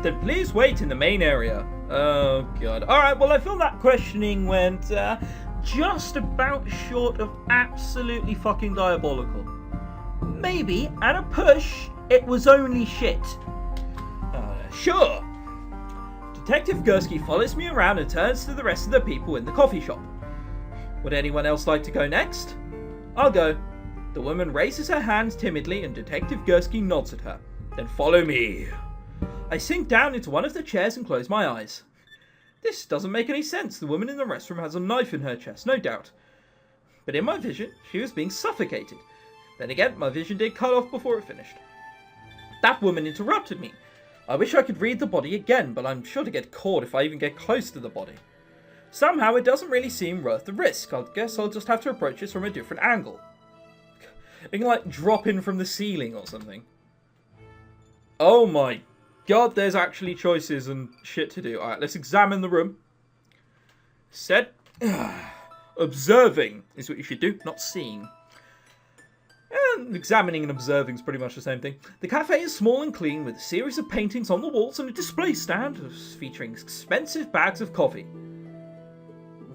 Then please wait in the main area. Oh, God. Alright, well, I feel that questioning went just about short of absolutely fucking diabolical. Maybe, at a push, it was only shit. Sure. Detective Gursky follows me around and turns to the rest of the people in the coffee shop. Would anyone else like to go next? I'll go. The woman raises her hand timidly and Detective Gursky nods at her. Then follow me. I sink down into one of the chairs and close my eyes. This doesn't make any sense. The woman in the restroom has a knife in her chest, no doubt. But in my vision, she was being suffocated. Then again, my vision did cut off before it finished. That woman interrupted me. I wish I could read the body again, but I'm sure to get caught if I even get close to the body. Somehow it doesn't really seem worth the risk. I guess I'll just have to approach this from a different angle. I can like drop in from the ceiling or something. Oh my God, there's actually choices and shit to do. Alright, let's examine the room. Said, observing is what you should do, not seeing. And examining and observing is pretty much the same thing. The cafe is small and clean with a series of paintings on the walls and a display stand featuring expensive bags of coffee.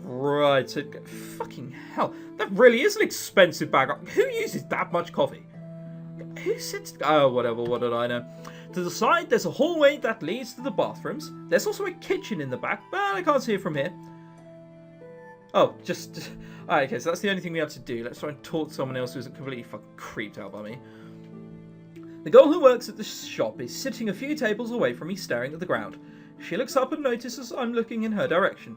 Right, so fucking hell, that really is an expensive bag. Who uses that much coffee? Who sits? Oh, whatever, what did I know? To the side, there's a hallway that leads to the bathrooms. There's also a kitchen in the back, but I can't see it from here. Oh, just... Alright, okay, so that's the only thing we have to do. Let's try and talk to someone else who isn't completely fucking creeped out by me. The girl who works at the shop is sitting a few tables away from me, staring at the ground. She looks up and notices I'm looking in her direction.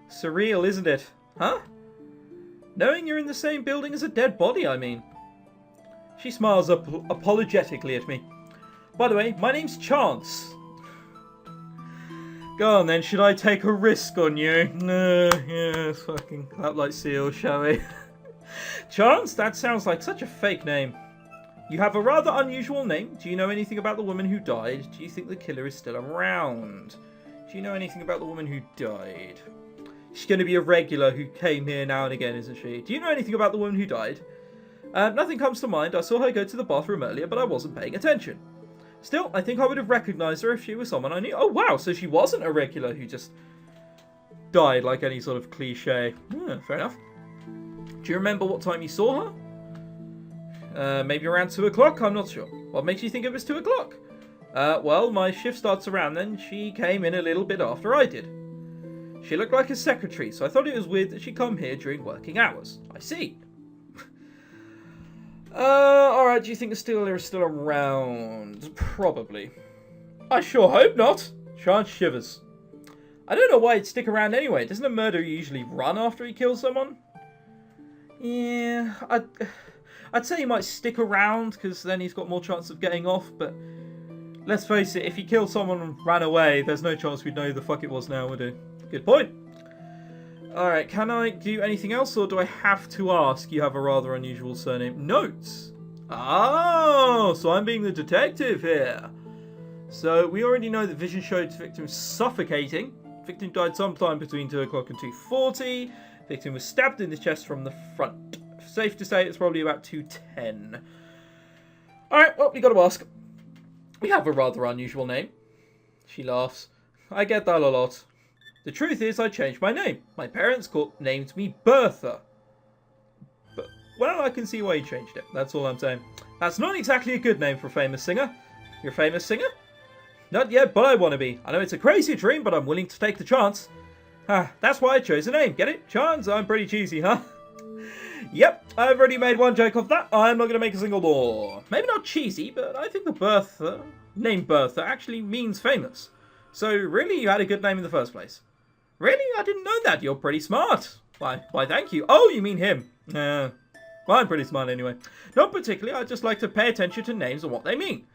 Surreal, isn't it? Huh? Knowing you're in the same building as a dead body, I mean. She smiles up apologetically at me. By the way, my name's Chance. Go on then, should I take a risk on you? Yeah, fucking clap like seal, shall we? Chance? That sounds like such a fake name. You have a rather unusual name. Do you know anything about the woman who died? Do you think the killer is still around? Do you know anything about the woman who died? She's going to be a regular who came here now and again, isn't she? Do you know anything about the woman who died? Nothing comes to mind. I saw her go to the bathroom earlier, but I wasn't paying attention. Still, I think I would have recognised her if she was someone I knew. Oh, wow, so she wasn't a regular who just died like any sort of cliche. Yeah, fair enough. Do you remember what time you saw her? Maybe around 2 o'clock? I'm not sure. What makes you think it was 2 o'clock? Well, my shift starts around then. She came in a little bit after I did. She looked like a secretary, so I thought it was weird that she'd come here during working hours. I see. Alright, do you think the stealer is still around? Probably. I sure hope not. Chance shivers. I don't know why he'd stick around anyway. Doesn't a murderer usually run after he kills someone? Yeah, I'd say he might stick around, because then he's got more chance of getting off, but let's face it, if he killed someone and ran away, there's no chance we'd know who the fuck it was now, would we? Good point. Alright, can I do anything else, or do I have to ask? You have a rather unusual surname. Notes! Oh, so I'm being the detective here. So, we already know the vision showed the victim suffocating. Victim died sometime between 2 o'clock and 2:40. Victim was stabbed in the chest from the front. Safe to say it's probably about 2:10. Alright, well, we gotta ask. We have a rather unusual name. She laughs. I get that a lot. The truth is, I changed my name. My parents named me Bertha. But, well, I can see why you changed it. That's all I'm saying. That's not exactly a good name for a famous singer. You're a famous singer? Not yet, but I want to be. I know it's a crazy dream, but I'm willing to take the chance. That's why I chose a name. Get it? Chance? I'm pretty cheesy, huh? Yep, I've already made one joke of that. I'm not going to make a single more. Maybe not cheesy, but I think the name Bertha actually means famous. So, really, you had a good name in the first place. Really? I didn't know that. You're pretty smart. Why, thank you. Oh, you mean him. Well, I'm pretty smart anyway. Not particularly. I just like to pay attention to names and what they mean.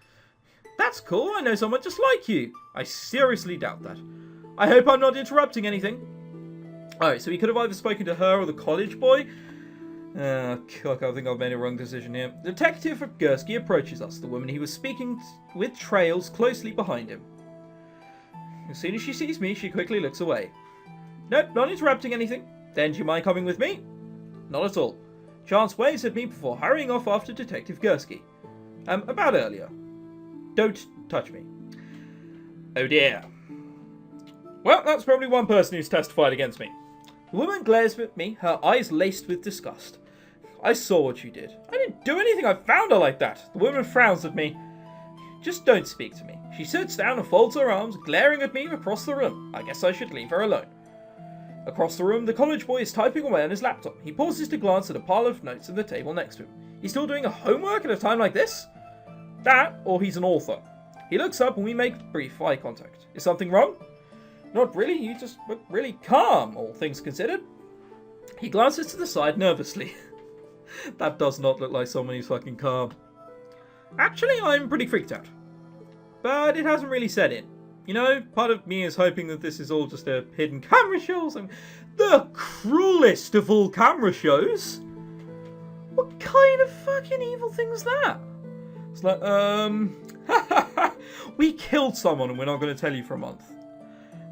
That's cool. I know someone just like you. I seriously doubt that. I hope I'm not interrupting anything. Alright, so he could have either spoken to her or the college boy. God, I think I've made a wrong decision here. Detective Gursky approaches us. The woman he was speaking with trails closely behind him. As soon as she sees me, she quickly looks away. Nope, not interrupting anything. Then do you mind coming with me? Not at all. Chance waves at me before hurrying off after Detective Gursky. About earlier. Don't touch me. Oh dear. Well, that's probably one person who's testified against me. The woman glares at me, her eyes laced with disgust. I saw what you did. I didn't do anything. I found her like that. The woman frowns at me. Just don't speak to me. She sits down and folds her arms, glaring at me across the room. I guess I should leave her alone. Across the room, the college boy is typing away on his laptop. He pauses to glance at a pile of notes on the table next to him. He's still doing a homework at a time like this? That, or he's an author. He looks up and we make brief eye contact. Is something wrong? Not really, you just look really calm, all things considered. He glances to the side nervously. That does not look like someone who's fucking calm. Actually, I'm pretty freaked out. But it hasn't really set in. You know, part of me is hoping that this is all just a hidden camera show or something. The cruelest of all camera shows? What kind of fucking evil thing is that? It's like, we killed someone and we're not going to tell you for a month.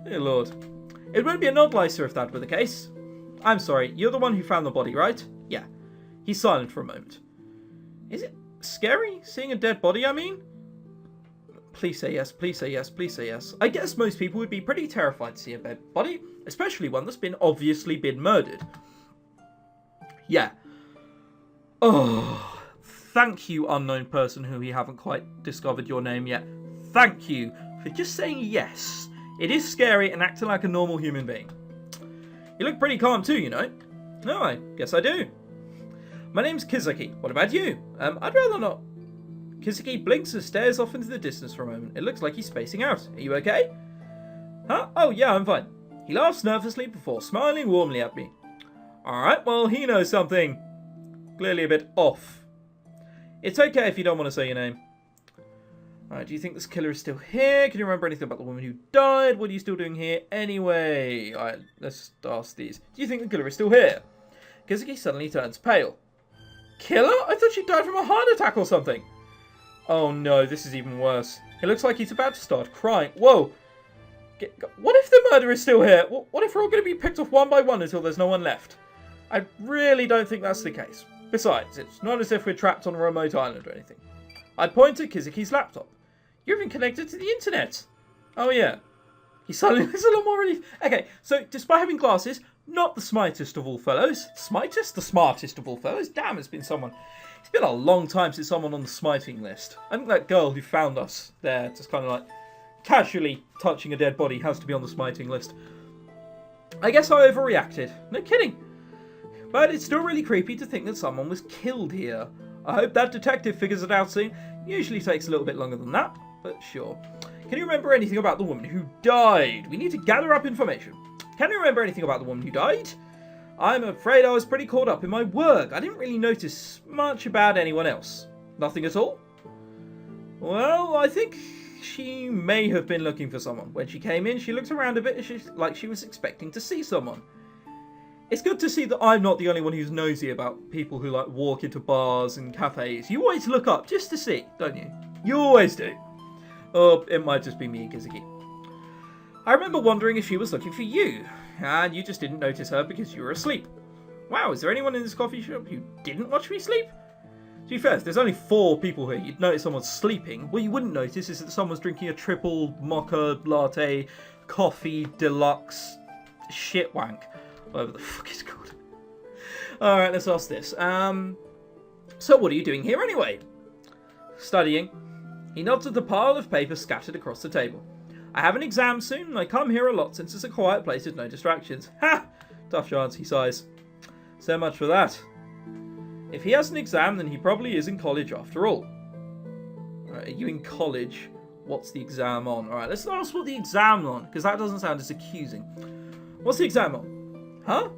Dear Lord. It would be an odd licer if that were the case. I'm sorry, you're the one who found the body, right? Yeah. He's silent for a moment. Is it scary, seeing a dead body, I mean? Please say yes, please say yes, please say yes. I guess most people would be pretty terrified to see a dead body, especially one that's obviously been murdered. Yeah. Oh, thank you, unknown person who we haven't quite discovered your name yet. Thank you for just saying yes. It is scary and acting like a normal human being. You look pretty calm too, you know. No, I guess I do. My name's Kizuki. What about you? I'd rather not. Kizuki blinks and stares off into the distance for a moment. It looks like he's spacing out. Are you okay? Huh? Oh, yeah, I'm fine. He laughs nervously before smiling warmly at me. Alright, well, he knows something clearly a bit off. It's okay if you don't want to say your name. Alright, do you think this killer is still here? Can you remember anything about the woman who died? What are you still doing here anyway? Alright, let's ask these. Do you think the killer is still here? Kizuki suddenly turns pale. Killer? I thought she died from a heart attack or something. Oh no, this is even worse. It looks like he's about to start crying. Whoa! What if the murderer is still here? What if we're all going to be picked off one by one until there's no one left? I really don't think that's the case. Besides, it's not as if we're trapped on a remote island or anything. I point at Kizuki's laptop. You're even connected to the internet. Oh yeah. He suddenly looks a lot more relief. Okay, so despite having glasses, not the smartest of all fellows. Smitest? The smartest of all fellows? Damn, it's been a long time since someone on the smiting list. I think that girl who found us there, just kind of like casually touching a dead body, has to be on the smiting list. I guess I overreacted. No kidding. But it's still really creepy to think that someone was killed here. I hope that detective figures it out soon. Usually takes a little bit longer than that, but sure. Can you remember anything about the woman who died? We need to gather up information. Can you remember anything about the woman who died? I'm afraid I was pretty caught up in my work. I didn't really notice much about anyone else. Nothing at all? Well, I think she may have been looking for someone. When she came in, she looked around a bit like she was expecting to see someone. It's good to see that I'm not the only one who's nosy about people who like walk into bars and cafes. You always look up just to see, don't you? You always do. Or it might just be me, Kizuki. I remember wondering if she was looking for you, and you just didn't notice her because you were asleep. Wow, is there anyone in this coffee shop who didn't watch me sleep? To be fair, if there's only 4 people here, you'd notice someone's sleeping. What you wouldn't notice is that someone's drinking a triple mocha latte, coffee deluxe shit wank. Whatever the fuck it's called. Alright, let's ask this. So what are you doing here anyway? Studying. He nods at the pile of paper scattered across the table. I have an exam soon, and I come here a lot since it's a quiet place with no distractions. Ha! Tough chance, he sighs. So much for that. If he has an exam, then he probably is in college after all. Right, are you in college? What's the exam on? Alright, let's ask what the exam's on, because that doesn't sound as accusing. What's the exam on? Huh?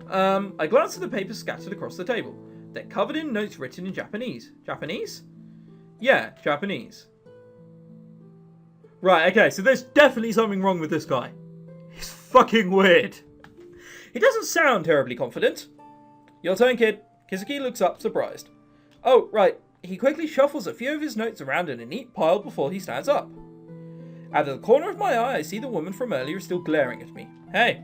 I glance at the papers scattered across the table. They're covered in notes written in Japanese. Japanese? Yeah, Japanese. Right, okay, so there's definitely something wrong with this guy. He's fucking weird. He doesn't sound terribly confident. Your turn, kid. Kizuki looks up, surprised. Oh, right. He quickly shuffles a few of his notes around in a neat pile before he stands up. Out of the corner of my eye, I see the woman from earlier still glaring at me. Hey.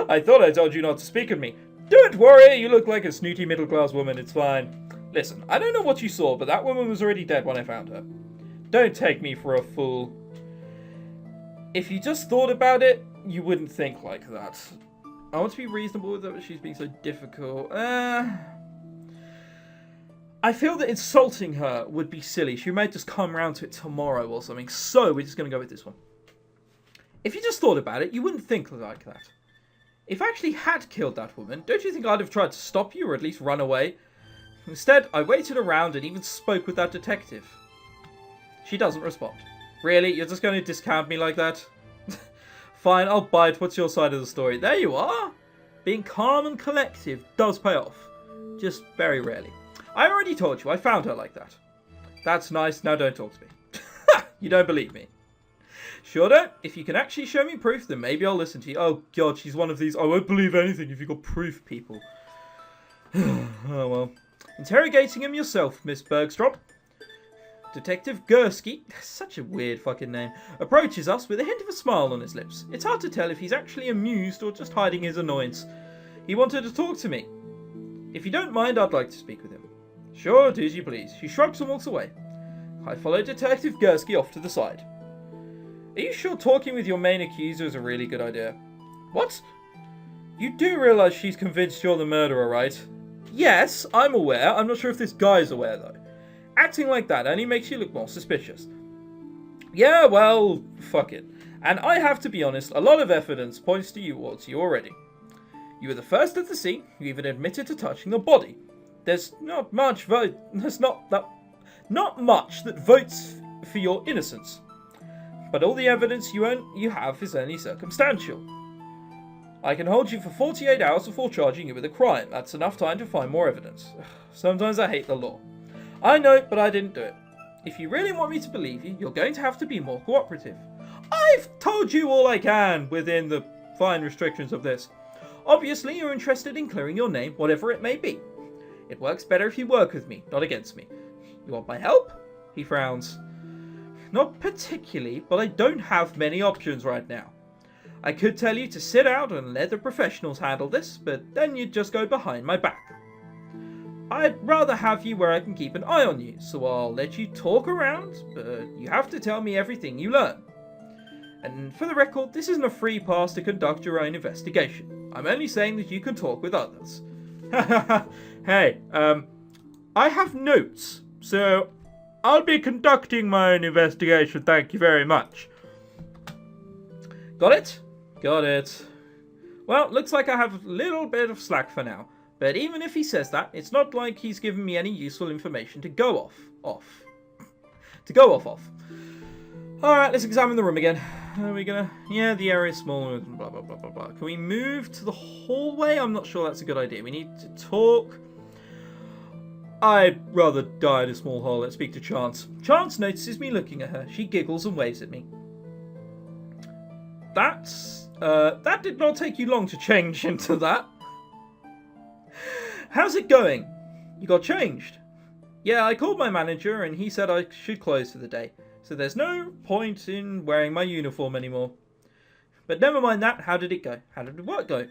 I thought I told you not to speak at me. Don't worry, you look like a snooty middle-class woman, it's fine. Listen, I don't know what you saw, but that woman was already dead when I found her. Don't take me for a fool. If you just thought about it, you wouldn't think like that. I want to be reasonable with her, but she's being so difficult. I feel that insulting her would be silly. She may just come around to it tomorrow or something. So we're just going to go with this one. If you just thought about it, you wouldn't think like that. If I actually had killed that woman, don't you think I'd have tried to stop you or at least run away? Instead, I waited around and even spoke with that detective. She doesn't respond. Really? You're just going to discount me like that? Fine, I'll bite. What's your side of the story? There you are. Being calm and collective does pay off. Just very rarely. I already told you, I found her like that. That's nice, now don't talk to me. You don't believe me. Sure don't. If you can actually show me proof, then maybe I'll listen to you. Oh god, she's one of these, I won't believe anything if you've got proof people. Oh well. Interrogating him yourself, Miss Bergstrom. Detective Gursky, such a weird fucking name, approaches us with a hint of a smile on his lips. It's hard to tell if he's actually amused or just hiding his annoyance. He wanted to talk to me. If you don't mind, I'd like to speak with him. Sure, do as you please. She shrugs and walks away. I follow Detective Gursky off to the side. Are you sure talking with your main accuser is a really good idea? What? You do realise she's convinced you're the murderer, right? Yes, I'm aware. I'm not sure if this guy's aware, though. Acting like that only makes you look more suspicious. Yeah, well, fuck it. And I have to be honest, a lot of evidence points towards you already. You were the first at the scene. You even admitted to touching the body. There's not much not much that votes for your innocence. But all the evidence you have is only circumstantial. I can hold you for 48 hours before charging you with a crime. That's enough time to find more evidence. Sometimes I hate the law. I know, but I didn't do it. If you really want me to believe you, you're going to have to be more cooperative. I've told you all I can within the fine restrictions of this. Obviously, you're interested in clearing your name, whatever it may be. It works better if you work with me, not against me. You want my help? He frowns. Not particularly, but I don't have many options right now. I could tell you to sit out and let the professionals handle this, but then you'd just go behind my back. I'd rather have you where I can keep an eye on you, so I'll let you talk around, but you have to tell me everything you learn. And for the record, this isn't a free pass to conduct your own investigation. I'm only saying that you can talk with others. Hey, I have notes, so I'll be conducting my own investigation, thank you very much. Got it? Got it. Well, looks like I have a little bit of slack for now. But even if he says that, it's not like he's given me any useful information to go off. Alright, let's examine the room again. Are we gonna... Yeah, the area is small, blah, blah, blah, blah, blah. Can we move to the hallway? I'm not sure that's a good idea. We need to talk. I'd rather die in a small hall. Let's speak to Chance. Chance notices me looking at her. She giggles and waves at me. That did not take you long to change into that. How's it going? You got changed? Yeah, I called my manager and he said I should close for the day. So there's no point in wearing my uniform anymore. But never mind that, how did it go? How did the work go?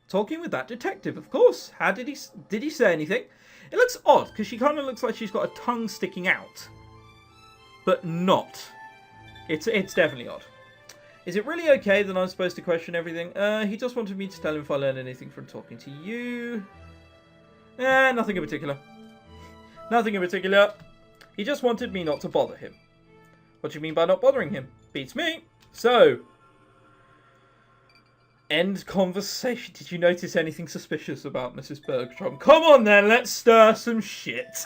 Talking with that detective, of course. How did he say anything? It looks odd, because she kind of looks like she's got a tongue sticking out. But not. It's definitely odd. Is it really okay that I'm supposed to question everything? He just wanted me to tell him if I learned anything from talking to you. Nothing in particular. Nothing in particular. He just wanted me not to bother him. What do you mean by not bothering him? Beats me. So, end conversation. Did you notice anything suspicious about Mrs. Bergstrom? Come on then, let's stir some shit.